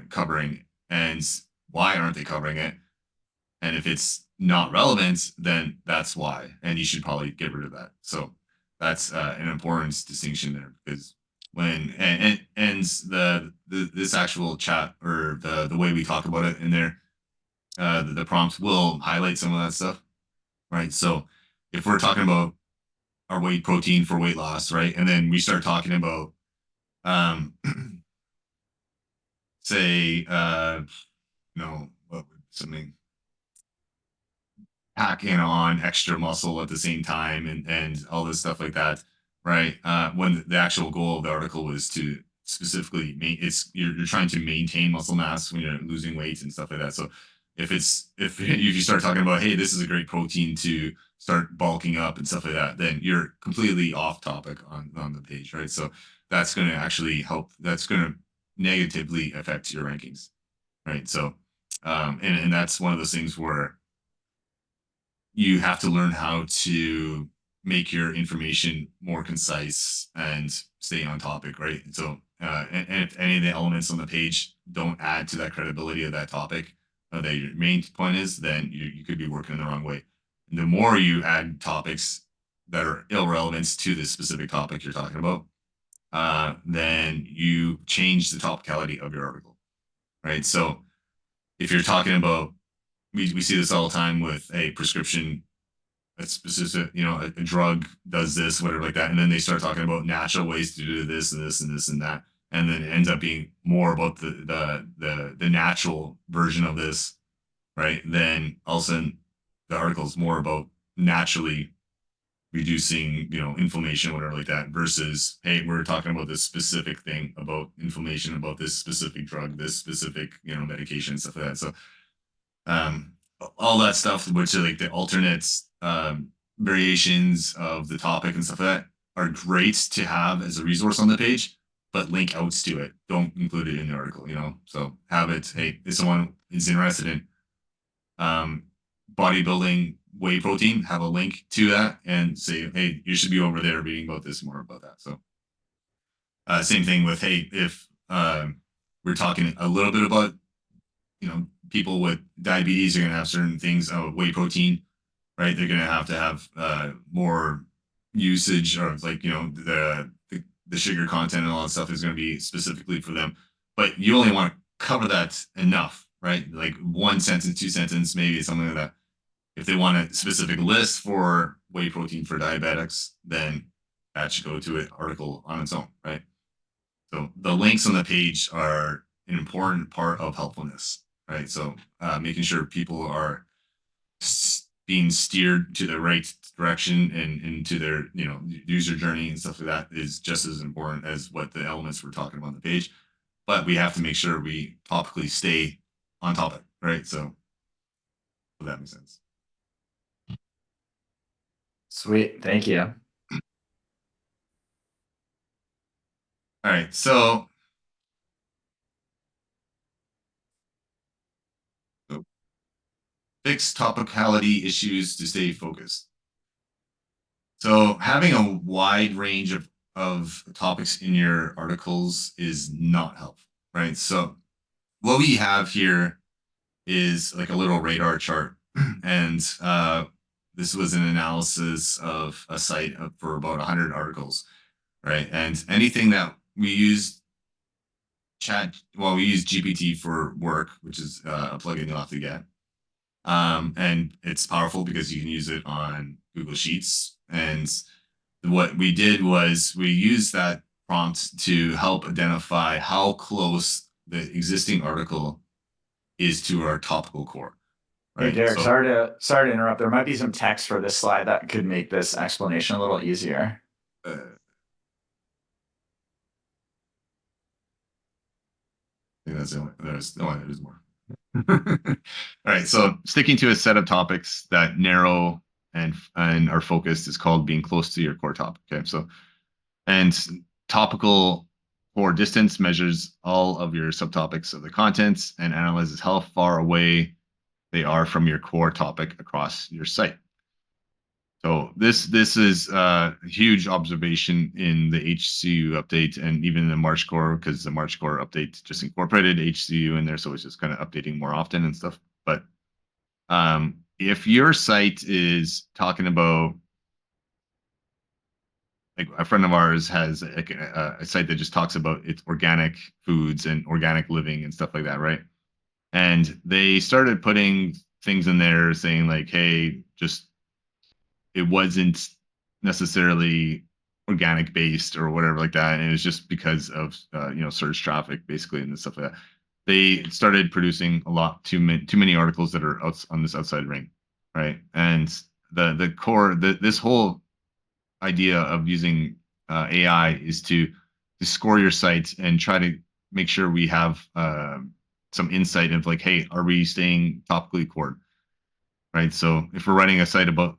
covering, and why aren't they covering it? And if it's not relevant, then that's why, and you should probably get rid of that. So that's an important distinction there, because when and the this actual chat, or the way we talk about it in there, the prompts will highlight some of that stuff, right? So if we're talking about our whey protein for weight loss, right, and then we start talking about um say no, what would something packing on extra muscle at the same time, and all this stuff like that, right? When the actual goal of the article was to specifically you're trying to maintain muscle mass when you're losing weight and stuff like that. So if you start talking about, hey, this is a great protein to start bulking up and stuff like that, then you're completely off topic on the page, right? So that's going to actually help. That's going to negatively affect your rankings, right? So and that's one of those things where you have to learn how to make your information more concise and stay on topic, right? So, and if any of the elements on the page don't add to that credibility of that topic, that your main point is, then you could be working in the wrong way. And the more you add topics that are irrelevant to the specific topic you're talking about, then you change the topicality of your article, right? So if you're talking about, we see this all the time with a prescription, a specific, a drug does this, whatever like that, and then they start talking about natural ways to do this and this and this and that, and then it ends up being more about the natural version of this, right? Then all of a sudden the article is more about naturally reducing, inflammation, whatever like that, versus, hey, we're talking about this specific thing about inflammation, about this specific drug, this specific, medication, stuff like that. So um, all that stuff, which are like the alternates, variations of the topic and stuff like that, are great to have as a resource on the page, but link outs to it. Don't include it in the article, So have it, hey, if someone is interested in bodybuilding whey protein, have a link to that and say, hey, you should be over there reading about this, more about that. So same thing with, hey, if we're talking a little bit about, people with diabetes are going to have certain things, whey protein, right? They're going to have more usage of, like, the sugar content and all that stuff is going to be specifically for them. But you only want to cover that enough, right? Like 1 sentence, 2 sentence, maybe something like that. If they want a specific list for whey protein for diabetics, then that should go to an article on its own, right? So the links on the page are an important part of helpfulness, right? So making sure people are being steered to the right direction and into their, user journey and stuff like that is just as important as what the elements we're talking about on the page. But we have to make sure we topically stay on topic, right? So if that makes sense. Sweet. Thank you. All right. So fix topicality issues to stay focused. So having a wide range of topics in your articles is not helpful, right? So what we have here is like a little radar chart. And this was an analysis of a site for about 100 articles, right? And anything that we use we use GPT for work, which is a plugin you'll have to get. And it's powerful because you can use it on Google Sheets. And what we did was we used that prompt to help identify how close the existing article is to our topical core. Hey, Right. Derek, So, sorry to interrupt. There might be some text for this slide that could make this explanation a little easier. I think that's the only, there's more. All right. So sticking to a set of topics that narrow and are focused is called being close to your core topic. Okay. So And topical core distance measures all of your subtopics of the contents and analyzes how far away they are from your core topic across your site. So this is a huge observation in the HCU update and even in the March core, because the March core update just incorporated HCU in there, so it's just kind of updating more often and stuff. But if your site is talking about, like a friend of ours has a site that just talks about its organic foods and organic living and stuff like that, right? And they started putting things in there saying like, hey, just it wasn't necessarily organic based or whatever like that, and it was just because of search traffic basically and stuff like that. They started producing a lot too many articles that are on this outside ring, right? And the core this whole idea of using AI is to score your site and try to make sure we have some insight of like, hey, are we staying topically core, right? So if we're writing a site about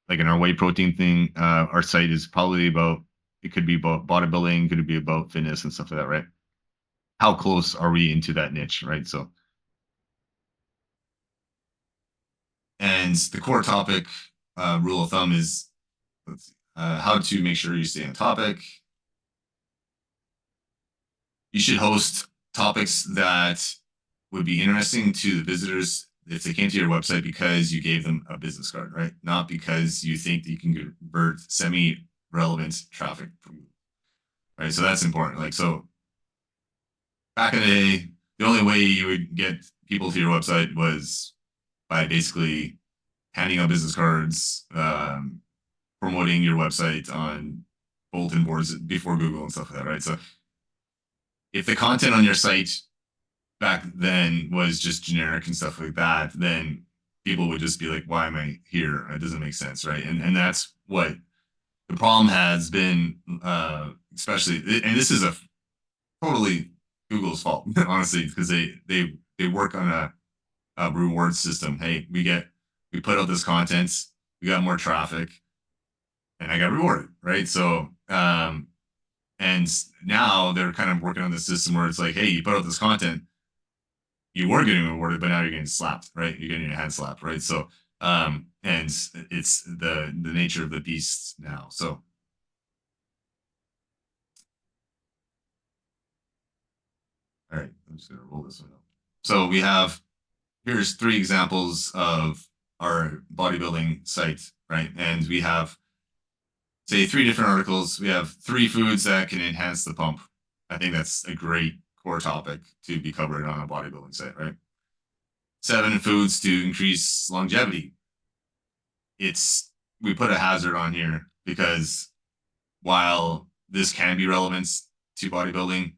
like in our whey protein thing, our site is probably about, it could be about bodybuilding, could be about fitness and stuff like that, right? How close are we into that niche, right? So, and the core topic rule of thumb is, let's see, how to make sure you stay on topic. You should host topics that would be interesting to the visitors if they came to your website because you gave them a business card, right? Not because you think that you can convert semi-relevant traffic from, right? So that's important. Like, so back in the day, the only way you would get people to your website was by basically handing out business cards, promoting your website on bulletin boards before Google and stuff like that, right? So if the content on your site back then was just generic and stuff like that, then people would just be like, why am I here? It doesn't make sense, right? And that's what the problem has been, especially, and this is a totally Google's fault, honestly, because they work on a reward system. Hey, we put out this content, we got more traffic, and I got rewarded, right? So and now they're kind of working on this system where it's like, hey, you put out this content, you were getting rewarded, but now you're getting slapped, right? You're getting your hand slapped, right? So and it's the nature of the beast now. So all right, I'm just gonna roll this one up. So here's 3 examples of our bodybuilding site, right? And we have, say, 3 different articles. We have 3 foods that can enhance the pump. I think that's a great core topic to be covered on a bodybuilding site, right? 7 foods to increase longevity. We put a hazard on here because while this can be relevant to bodybuilding,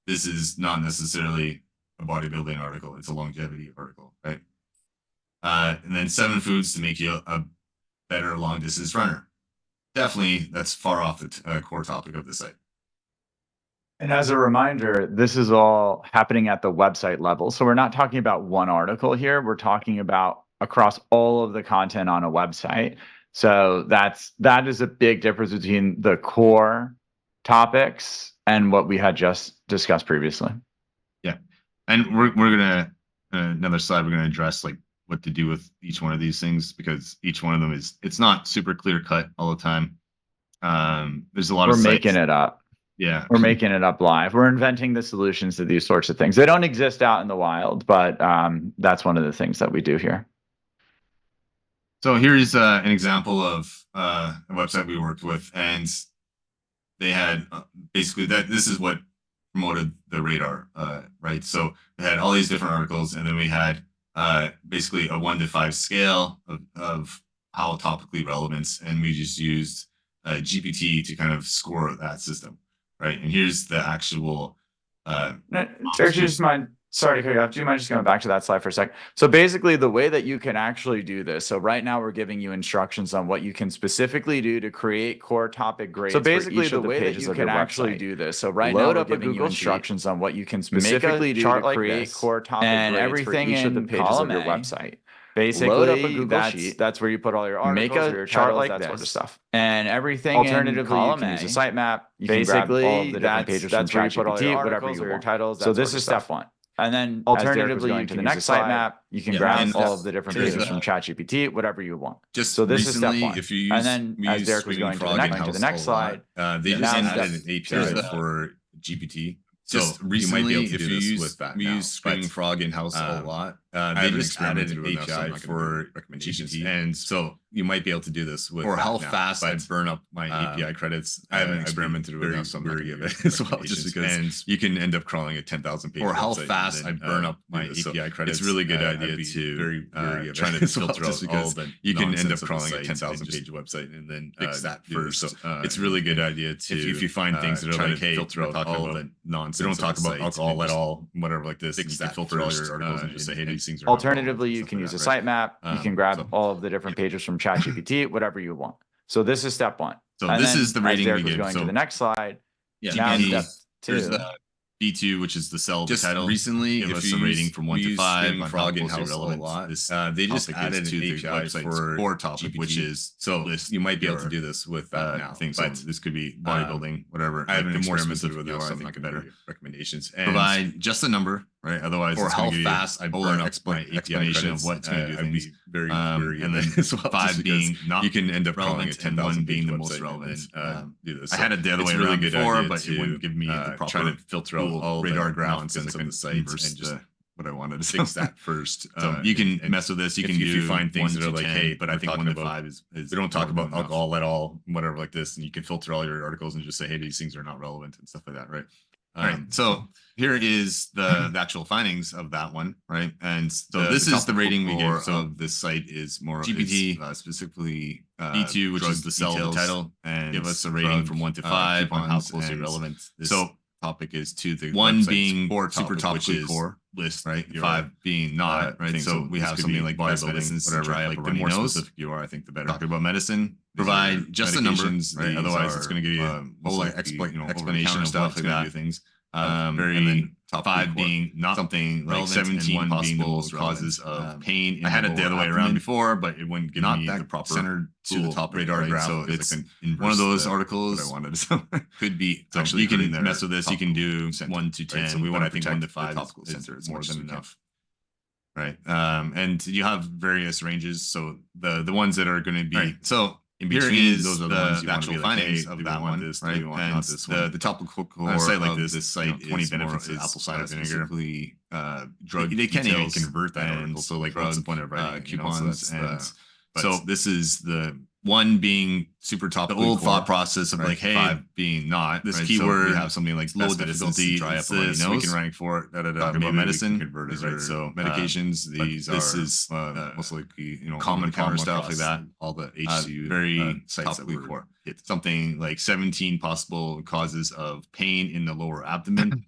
this is not necessarily a bodybuilding article. It's a longevity article, right? And then 7 foods to make you a better long distance runner. Definitely, that's far off the core topic of the site. And as a reminder, this is all happening at the website level. So we're not talking about one article here. We're talking about across all of the content on a website. So that is a big difference between the core topics and what we had just discussed previously. Yeah. And we're gonna another slide, we're gonna address like what to do with each one of these things, because each one of them it's not super clear cut all the time. There's a lot of We're sites. making it up. Yeah. We're making it up live. We're inventing the solutions to these sorts of things. They don't exist out in the wild, but that's one of the things that we do here. So here's an example of a website we worked with, and they had basically this is what promoted the radar, right? So they had all these different articles, and then we had basically a 1 to 5 scale of how topically relevant, and we just used GPT to kind of score that system, right? And here's the actual. Sorry to cut you off. Do you mind just going back to that slide for a sec? So basically, the way that you can actually do this. So right now, we're giving you instructions on what you can specifically do to create core topic grades. So basically, the way that you can actually do this. So right now, we're giving you instructions on what you can specifically do to create core topic grades for each of the pages of your website. Basically, that's where you put all your articles, make a or your chart titles, like that sort of this. stuff. And everything Alternatively, in column you can use A, a sitemap. You basically, can grab all of the different that's pages where from you put all your ChatGPT, whatever articles you or your want. titles. So that this sort of is step stuff. one. And then, Alternatively, going you to can the use next a sitemap. You can Yeah, grab and all of the different here's pages the- from ChatGPT, whatever you want. Just So this is step recently, one. if you use, And then, we as use Derek was Screaming going to the Frog next, in-house a lot. They just now added step- an here's API the- for GPT. Just So recently, you might be able to if do you this use with that we now, use Screaming but, Frog in-house a lot. they just added an enough, so I'm API not gonna for do recommendations. GPT, and so you might be able to do this with Or that how now. fast I But, burn up my API credits. I haven't I'd be experimented with very that, so I'm not wary gonna of give it as well, just recommendations. because And you can end up crawling a 10,000 page or how website fast and I burn up do my this. So API credits. It's a really good I'd idea be to very wary of trying it to as well, filter just out all because the you can end up nonsense of the crawling a site 10,000 and just page website and then fix that do this. first. So it's a really good idea to if you find things that are try like, to hey, filter we're out talking all about- the nonsense. we don't of talk the about site alcohol and at just all, whatever like this. Fix You can that filter all your first, articles and just say, hey, and these things are not relevant Alternatively, and you stuff can like use a that, right? sitemap. You can grab so- all of the different pages from ChatGPT, whatever you want. So this is step one. So And this then, is the as rating Derek we was give. going So to the next slide. yeah, Now GPT, step there's two. the B2, which is the cell of the Just title. recently, Give if us you a rating use- from 1 we to use 5 Screaming on Frog how closely in-house a relevant lot. this They just topic is added to an the API website's for core topic, GPT. which is so list. You might be able to do this with now things. So this could be bodybuilding, whatever. I haven't the more experimented specific with you that, are, so I I'm think not the gonna better give recommendations. And Provide just a number, right? Otherwise, or it's how gonna give you fast I a whole burn up explanation my API of what's going to do I'd be things. very wary And of then it as well, just 5 being because not, you can end up crawling a relevant and 10,000 1 being page the most website and relevant. then, do this. I had it the other way it's really around good before, idea but it wouldn't give me the proper try to filter out Google all radar the graph nonsense because I of the couldn't site converse and just just what I wanted to fix that first. So you can mess with this. You if can you do find things 1 that are to like, 10, hey, but I we're think talking 1 to about 5 is we don't talk more about than enough. alcohol at all, whatever like this, and you can filter all your articles and just say, hey, these things are not relevant and stuff like that, right? All right. So here is the actual findings of that one, right? And so this is the rating we give. So this site is more GPT, specifically B2, which is the cell of the title, and give us a rating from 1 to 5 on how closely relevant this topic is to the 1 being core super topically core list, right? 5 being not, right? So we have something like bodybuilding, whatever. Like the more specific you are, I think the better. Talking about medicine, provide just a number, right? Otherwise, it's going to give you a whole explanation of stuff like that. Things. Very top 5 being not something like 17 possible causes of pain. I had it the other way around before, but it wouldn't give me the proper centered to the top radar graph. So it's one of those articles. I wanted could be actually you can mess with this. You can do 1 to 10. So we want to think 1 to 5 is more than enough. Right. And you have various ranges. So the ones that are going to be so. In between, here is those are the actual findings of that one, this, right? And the topical core on a site like this site 20 benefits of apple cider vinegar. Drug they can't even convert that article. So like what's the point of writing coupons and so this is the 1 being super top. The old thought process of like, hey, 5 being not this keyword. So we have something like low difficulty, dry up this. We can rank for it. Talk about medicine, convert it, right? So medications. These this is most likely common counter stuff like that. All the HCU very sites that we for hit something like 17 possible causes of pain in the lower abdomen.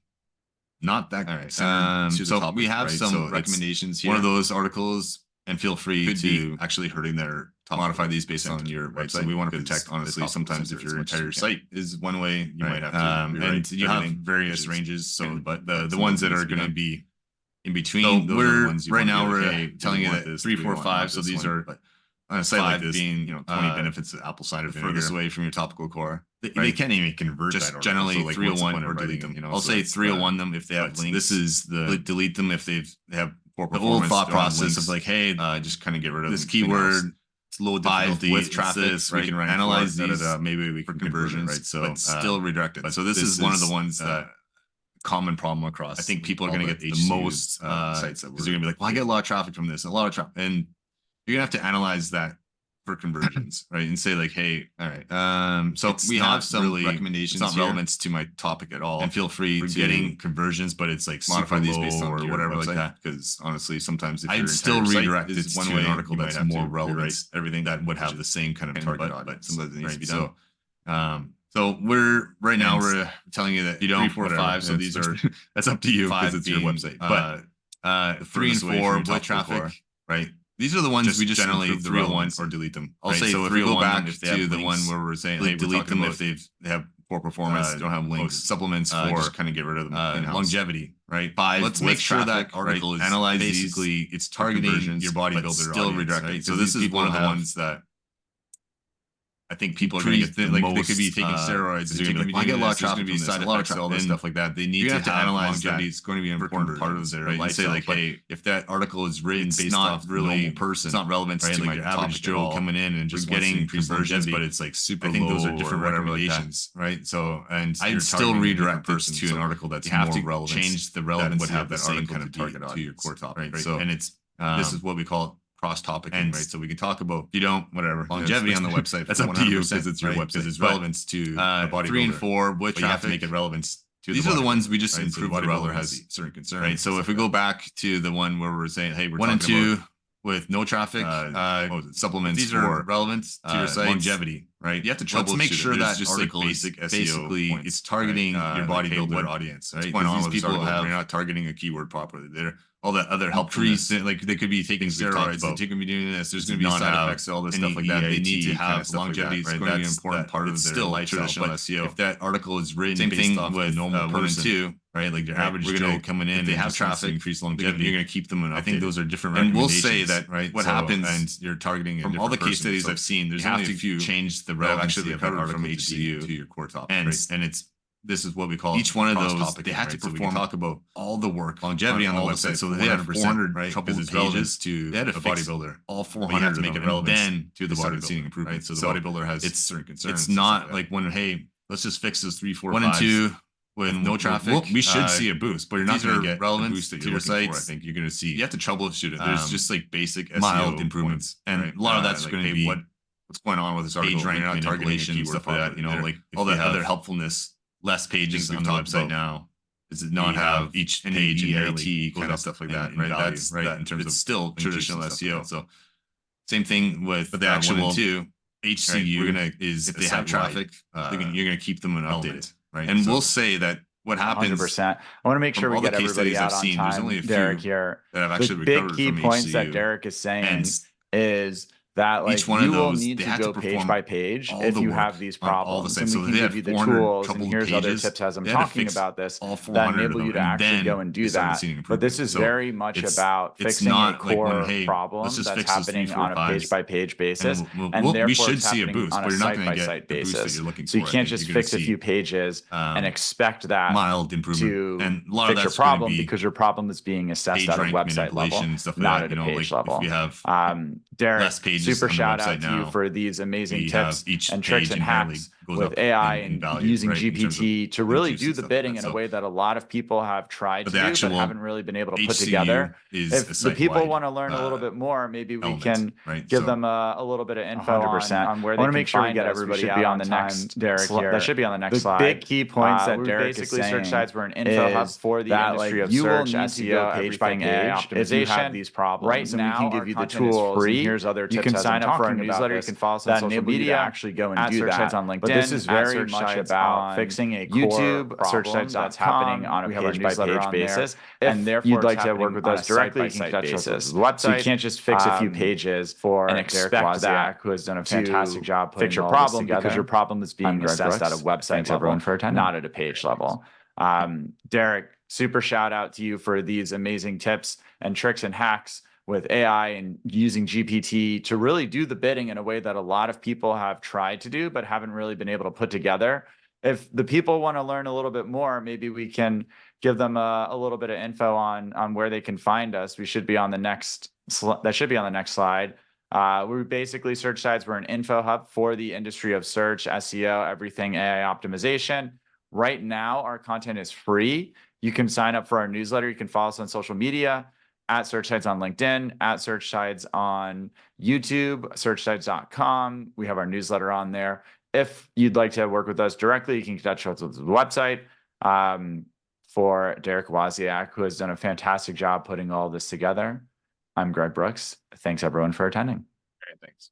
Not that. All right. So we have some recommendations here. One of those articles. And feel free to actually hurting their modify these based on your website. So we want to protect, honestly, sometimes if your entire site is one way, you might have to and you have various ranges. So, but the ones that are going to be in between, those are the ones you right now we're telling you that 3, 4, 5. So these are on a site like this, being 20 benefits of apple cider vinegar furthest away from your topical core. They can't even convert just that generally 301 or delete them. I'll say 301 them if they have links. This is the delete them if they have the old thought process of like, hey, just kind of get rid of this keyword. It's low difficulty with traffic. We can analyze these. Maybe we can conversions, right? So it's still redirected. So this is one of the ones that common problem across. I think people are going to get the most sites because they're going to be like, well, I get a lot of traffic from this, a lot of traffic, and you're gonna have to analyze that for conversions, right? And say like, hey, all right, so we have some really recommendations. It's not relevant to my topic at all. And feel free to getting conversions, but it's like modify these based on or whatever like that. Because honestly, sometimes if I'd still redirect it to one way article that's more relevant, everything that would have the same kind of target audience. Sometimes it needs to be done. So we're right now we're telling you that you don't 3, 4, 5. So these are that's up to you because it's your website. But 3 and 4 with traffic, right? These are the ones we just generally 301 or delete them. I'll say so if we go back to the one where we're saying, hey, delete them if they have for performance, don't have links, supplements for just kind of get rid of them. longevity, right? 5, Let's make sure that article is analyze basically it's targeting your bodybuilder still audience, redirecting. right? So this is one of the ones that I think people are going to get like they could be taking steroids. They're going to be I get a lot of traffic, be side effects, all this stuff like that. They need to have analyze longevity. that it's going to be an important part of their life. Say like, hey, if that article is written based off really person, it's not relevant to my average Joe coming in and just getting conversions, but it's like super. I think those are different recommendations, right? So and I'd still redirect this to an article that's more relevant. Change the relevance. Would have that same kind of target to your core topic, right? So and it's this is what we call cross-topic, right? So we can talk about you don't whatever longevity on the website. That's up to you because it's your website. Because it's relevance to a bodybuilder. 3 and 4 with traffic. You have to make it relevant to these are the ones we just improved. The bodybuilder has certain concerns, right? So if we go back to the one where we're saying, hey, we're 1 and 2 with no traffic, supplements. These are relevant to your site. Longevity, right? You have to let's make sure that just article basic SEO basically points, it's targeting your bodybuilder audience. Right? What's going on with people have you're not targeting a keyword properly. They're all that other helpfulness, like they could be taking steroids, they could be doing this. There's going to be side effects, all this stuff like that. They need to have longevity. It's going to be an important part of their still traditional SEO. If that article is written same thing with normal 1 and 2, right? Like your average Joe coming in, they have traffic, increase longevity. You're going to keep them in. I think those are different. And we'll say that right. What happens? And you're targeting from all the case studies I've seen. There's only a few change the relevancy of that article from HCU to your core topic, and it's. This is what we call each one of those. They have to perform. So talk about all the work, longevity on the website. So they have 400 right, couple of pages to they had a bodybuilder. All 400 to make it relevant. Then to the bodybuilder seeing improvement. Right? So the bodybuilder has it's certain concerns. It's not like when hey, let's just fix this 3, 4, 1 and 2 with no traffic. We should see a boost, but you're not going to get relevant boost that to your site. I think you're going to see. You have to troubleshoot it. There's just like basic SEO mild improvements, and a lot of that's going to be what's going on with this article. Page rank manipulation stuff like that. You know, like all that other helpfulness. Less pages on the website now. Does it not have each page and EAT kind of stuff like that? Right, that's right. In terms of still traditional SEO. So same thing with the actual 1 and 2 HCU. We're gonna is if they have traffic, you're gonna keep them updated, right? And we'll say that what happens. 100%. I want to make sure we get everybody out on time. There's only a few Derek here. That have actually the big key points that Derek is saying is that like you will need to go page by page if you have these problems, and we can give you the tools. And here's other tips as I'm talking about this that enable you to actually go and do that. But this is very much about fixing a core problem that's happening on a page by page basis, and therefore we should see a boost on a site by site basis. So you can't just fix a few pages and expect that mild improvement and fix your problem, because your problem is being assessed at a website level, not at a page level. Derek, super shout out to you for these amazing tips and tricks and hacks with AI and using GPT to really do the bidding in a way that a lot of people have tried to do but haven't really been able to put together. If the people want to learn a little bit more, maybe we can give them a little bit of info on where they can make sure we get everybody out on the next. Derek here. That should be on the next slide. The big key points that Derek is saying SearchTides were an info hub for the industry of search, SEO, page by page optimization. If you have these problems, right now we can give you the tools free. Here's other tips. You can sign up for our newsletter. You can follow us on social media. Actually go and do that on LinkedIn. But this is very much about fixing a YouTube, SearchTides that's happening on a page by page basis. And therefore, you'd like to work with us directly, you can touch us with the website. So you can't just fix a few pages and expect that, who has done a fantastic job fix your problem, because your problem is being assessed at a website level, not at a page level. Derek, super shout out to you for these amazing tips and tricks and hacks with AI and using GPT to really do the bidding in a way that a lot of people have tried to do but haven't really been able to put together. If the people want to learn a little bit more, maybe we can give them a little bit of info on where they can find us. We should be on the next that should be on the next slide. We basically SearchTides, we're an info hub for the industry of search, SEO, everything AI optimization. Right now, our content is free. You can sign up for our newsletter. You can follow us on social media at SearchTides on LinkedIn, at SearchTides on YouTube, SearchTides.com. We have our newsletter on there. If you'd like to work with us directly, you can touch us with the website. For Derek Wozniak, who has done a fantastic job putting all this together, I'm Greg Brooks. Thanks everyone for attending. Great, thanks.